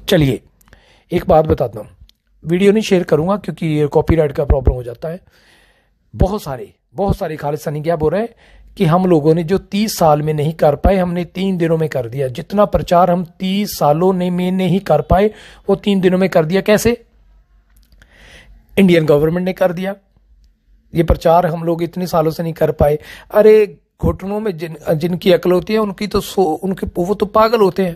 चलिए एक बात बताता हूँ, वीडियो नहीं शेयर करूंगा क्योंकि ये कॉपीराइट का प्रॉब्लम हो जाता है। बहुत सारे खालिस्तानी क्या बोल रहे हैं कि हम लोगों ने जो 30 साल में नहीं कर पाए हमने 3 दिनों में कर दिया। जितना प्रचार हम 30 सालों में नहीं कर पाए वो 3 दिनों में कर दिया। कैसे? इंडियन गवर्नमेंट ने कर दिया। ये प्रचार हम लोग इतने सालों से नहीं कर पाए। अरे घुटनों में जिनकी अकल होती है उनकी तो वो तो पागल होते हैं।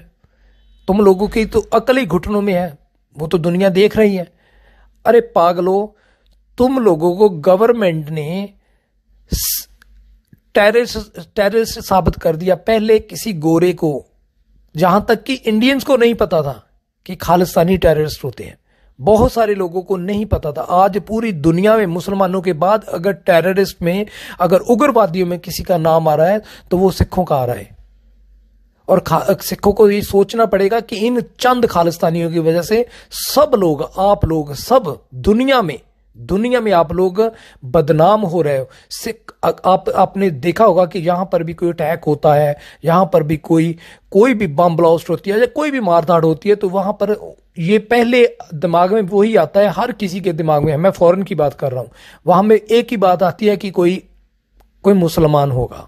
तुम लोगों की तो अकल ही घुटनों में है, वो तो दुनिया देख रही है। अरे पागलो, तुम लोगों को गवर्नमेंट ने टेररिस्ट साबित कर दिया। पहले किसी गोरे को, जहां तक कि इंडियंस को नहीं पता था कि खालिस्तानी टेररिस्ट होते हैं, बहुत सारे लोगों को नहीं पता था। आज पूरी दुनिया में मुसलमानों के बाद अगर टेररिस्ट में, अगर उग्रवादियों में किसी का नाम आ रहा है तो वो सिखों का आ रहा है। और सिखों को ये सोचना पड़ेगा कि इन चंद खालिस्तानियों की वजह से सब लोग, आप लोग, सब दुनिया में आप लोग बदनाम हो रहे हो। सिख, आपने देखा होगा कि यहां पर भी कोई अटैक होता है, यहां पर भी कोई भी बम ब्लास्ट होती है या कोई भी मारधाड़ होती है तो वहां पर ये पहले दिमाग में वही आता है, हर किसी के दिमाग में। मैं फॉरेन की बात कर रहा हूं, वहां में एक ही बात आती है कि कोई मुसलमान होगा।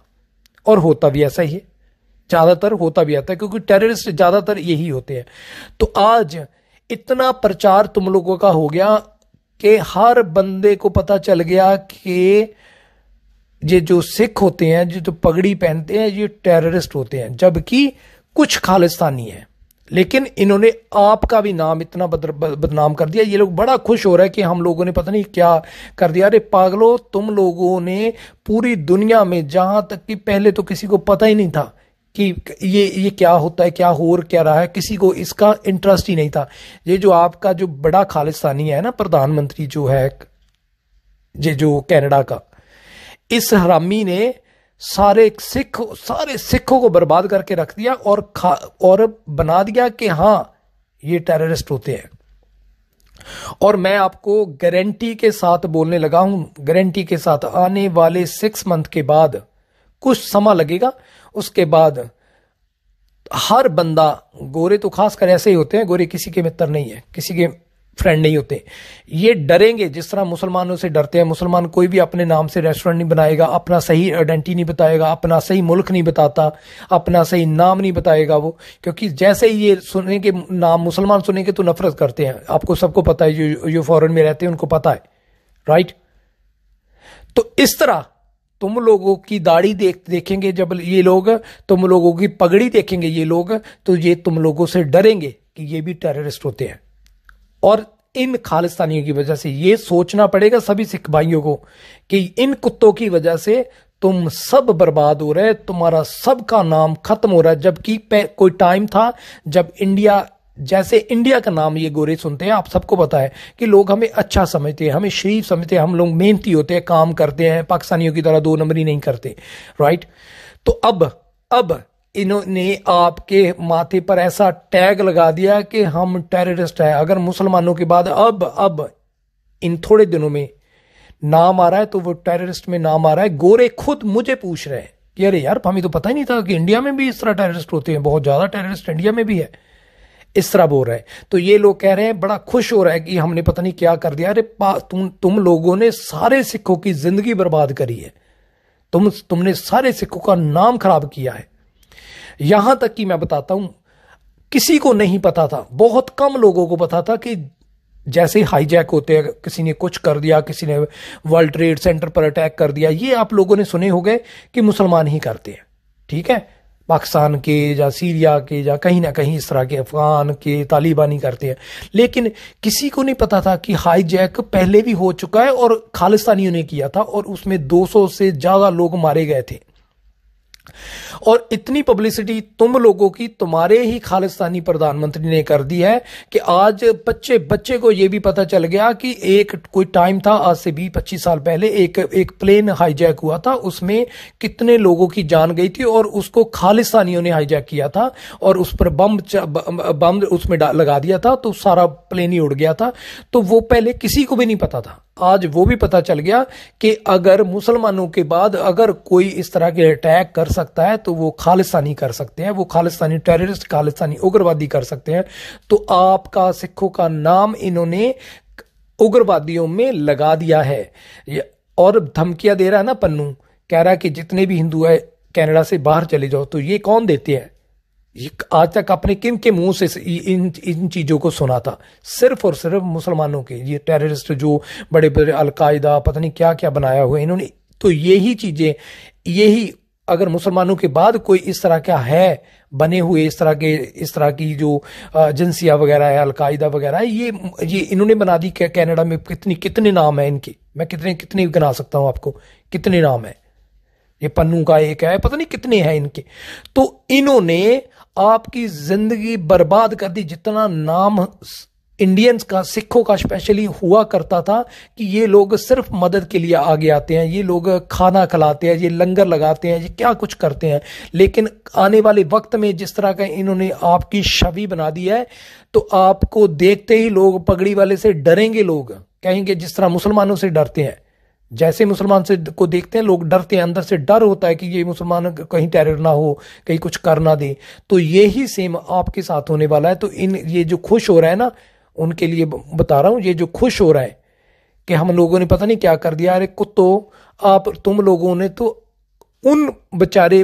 और होता भी ऐसा ही है, ज्यादातर होता भी आता है, क्योंकि टेररिस्ट ज्यादातर यही होते हैं। तो आज इतना प्रचार तुम लोगों का हो गया कि हर बंदे को पता चल गया कि ये जो सिख होते हैं, जो पगड़ी पहनते हैं, ये टेररिस्ट होते हैं, जबकि कुछ खालिस्तानी है। लेकिन इन्होंने आपका भी नाम इतना बदनाम कर दिया। ये लोग बड़ा खुश हो रहे हैं कि हम लोगों ने पता नहीं क्या कर दिया। अरे पागलो, तुम लोगों ने पूरी दुनिया में, जहां तक कि पहले तो किसी को पता ही नहीं था कि ये क्या होता है, क्या हो क्या रहा है, किसी को इसका इंटरेस्ट ही नहीं था। ये जो आपका जो बड़ा खालिस्तानी है ना, प्रधानमंत्री जो है, ये जो कनाडा का, इस हरामी ने सारे सिखों को बर्बाद करके रख दिया और बना दिया कि हां ये टेररिस्ट होते हैं। और मैं आपको गारंटी के साथ बोलने लगा हूं, गारंटी के साथ, आने वाले 6 मंथ के बाद, कुछ समय लगेगा, उसके बाद हर बंदा, गोरे तो खासकर ऐसे ही होते हैं, गोरे किसी के मित्र नहीं है, किसी के फ्रेंड नहीं होते। ये डरेंगे जिस तरह मुसलमानों से डरते हैं। मुसलमान कोई भी अपने नाम से रेस्टोरेंट नहीं बनाएगा, अपना सही आइडेंटिटी नहीं बताएगा, अपना सही मुल्क नहीं बताता, अपना सही नाम नहीं बताएगा वो, क्योंकि जैसे ही ये सुने के नाम मुसलमान सुनेंगे तो नफरत करते हैं। आपको सबको पता है, जो फॉरेन में रहते हैं उनको पता है, राइट? तो इस तरह तुम लोगों की दाढ़ी देखेंगे जब ये लोग, तुम लोगों की पगड़ी देखेंगे ये लोग, तो ये तुम लोगों से डरेंगे कि ये भी टेररिस्ट होते हैं। और इन खालिस्तानियों की वजह से ये सोचना पड़ेगा सभी सिख भाइयों को कि इन कुत्तों की वजह से तुम सब बर्बाद हो रहे, तुम्हारा सबका नाम खत्म हो रहा है। जबकि कोई टाइम था जब जैसे इंडिया का नाम ये गोरे सुनते हैं, आप सबको पता है कि लोग हमें अच्छा समझते हैं, हमें शरीफ समझते हैं, हम लोग मेहनती होते हैं, काम करते हैं, पाकिस्तानियों की तरह 2 नंबरी नहीं करते, राइट? तो अब इन्होंने आपके माथे पर ऐसा टैग लगा दिया कि हम टेररिस्ट है। अगर मुसलमानों के बाद अब इन थोड़े दिनों में नाम आ रहा है तो वो टेररिस्ट में नाम आ रहा है। गोरे खुद मुझे पूछ रहे हैं कि अरे यार, हमें तो पता ही नहीं था कि इंडिया में भी इस तरह टेररिस्ट होते हैं, बहुत ज्यादा टेररिस्ट इंडिया में भी है, इस तरह बोल रहे हैं। तो ये लोग कह रहे हैं, बड़ा खुश हो रहा है कि हमने पता नहीं क्या कर दिया। अरे तुम लोगों ने सारे सिखों की जिंदगी बर्बाद करी है, तुमने सारे सिखों का नाम खराब किया है। यहां तक कि मैं बताता हूं, किसी को नहीं पता था, बहुत कम लोगों को पता था कि जैसे हाईजैक होते हैं, किसी ने कुछ कर दिया, किसी ने वर्ल्ड ट्रेड सेंटर पर अटैक कर दिया, ये आप लोगों ने सुने हो गए कि मुसलमान ही करते हैं, ठीक है? पाकिस्तान के या सीरिया के या कहीं ना कहीं इस तरह के, अफगान के तालिबानी करते हैं। लेकिन किसी को नहीं पता था कि हाईजैक पहले भी हो चुका है और खालिस्तानियों ने किया था और उसमें 200 से ज्यादा लोग मारे गए थे। और इतनी पब्लिसिटी तुम लोगों की, तुम्हारे ही खालिस्तानी प्रधानमंत्री ने कर दी है कि आज बच्चे को यह भी पता चल गया कि कोई टाइम था, आज से 20-25 साल पहले एक प्लेन हाईजैक हुआ था, उसमें कितने लोगों की जान गई थी और उसको खालिस्तानियों ने हाईजैक किया था और उस पर बम उसमें लगा दिया था, तो सारा प्लेन ही उड़ गया था। तो वो पहले किसी को भी नहीं पता था। आज वो भी पता चल गया कि अगर मुसलमानों के बाद अगर कोई इस तरह के अटैक कर सकता है तो वो खालिस्तानी कर सकते हैं, वो खालिस्तानी टेररिस्ट, खालिस्तानी उग्रवादी कर सकते हैं। तो आपका सिखों का नाम इन्होंने उग्रवादियों में लगा दिया है। और धमकियां दे रहा है ना पन्नू, कह रहा है कि जितने भी हिंदू है कनाडा से बाहर चले जाओ। तो ये कौन देते हैं? ये आज तक आपने किन के मुंह से इन चीजों को सुना था? सिर्फ और सिर्फ मुसलमानों के, ये टेररिस्ट जो बड़े बड़े अलकायदा पता नहीं क्या क्या बनाया हुआ है इन्होंने। तो यही चीजें, यही अगर मुसलमानों के बाद कोई इस तरह का है बने हुए, इस तरह की जो एजेंसियां वगैरह है, अलकायदा वगैरह है, ये इन्होंने बना दी। कनाडा में कितने नाम है इनके, मैं कितने गिना सकता हूं आपको, कितने नाम है। ये पन्नू का एक है, पता नहीं कितने हैं इनके। तो इन्होंने आपकी जिंदगी बर्बाद कर दी। जितना नाम इंडियंस का, सिखों का स्पेशली हुआ करता था कि ये लोग सिर्फ मदद के लिए आगे आते हैं, ये लोग खाना खिलाते हैं, ये लंगर लगाते हैं, ये क्या कुछ करते हैं। लेकिन आने वाले वक्त में जिस तरह का इन्होंने आपकी छवि बना दी है, तो आपको देखते ही लोग पगड़ी वाले से डरेंगे। लोग कहेंगे जिस तरह मुसलमानों से डरते हैं, जैसे मुसलमान से को देखते हैं लोग डरते हैं, अंदर से डर होता है कि ये मुसलमान कहीं टेरर ना हो, कहीं कुछ कर ना दे। तो यही सेम आपके साथ होने वाला है। तो ये जो खुश हो रहा है ना, उनके लिए बता रहा हूं, ये जो खुश हो रहा है कि हम लोगों ने पता नहीं क्या कर दिया। अरे कुत्तो, तुम लोगों ने तो उन बेचारे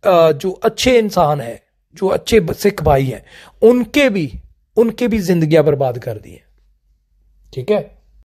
जो अच्छे इंसान है, जो अच्छे सिख भाई हैं, उनके भी जिंदगियां बर्बाद कर दी है। ठीक है।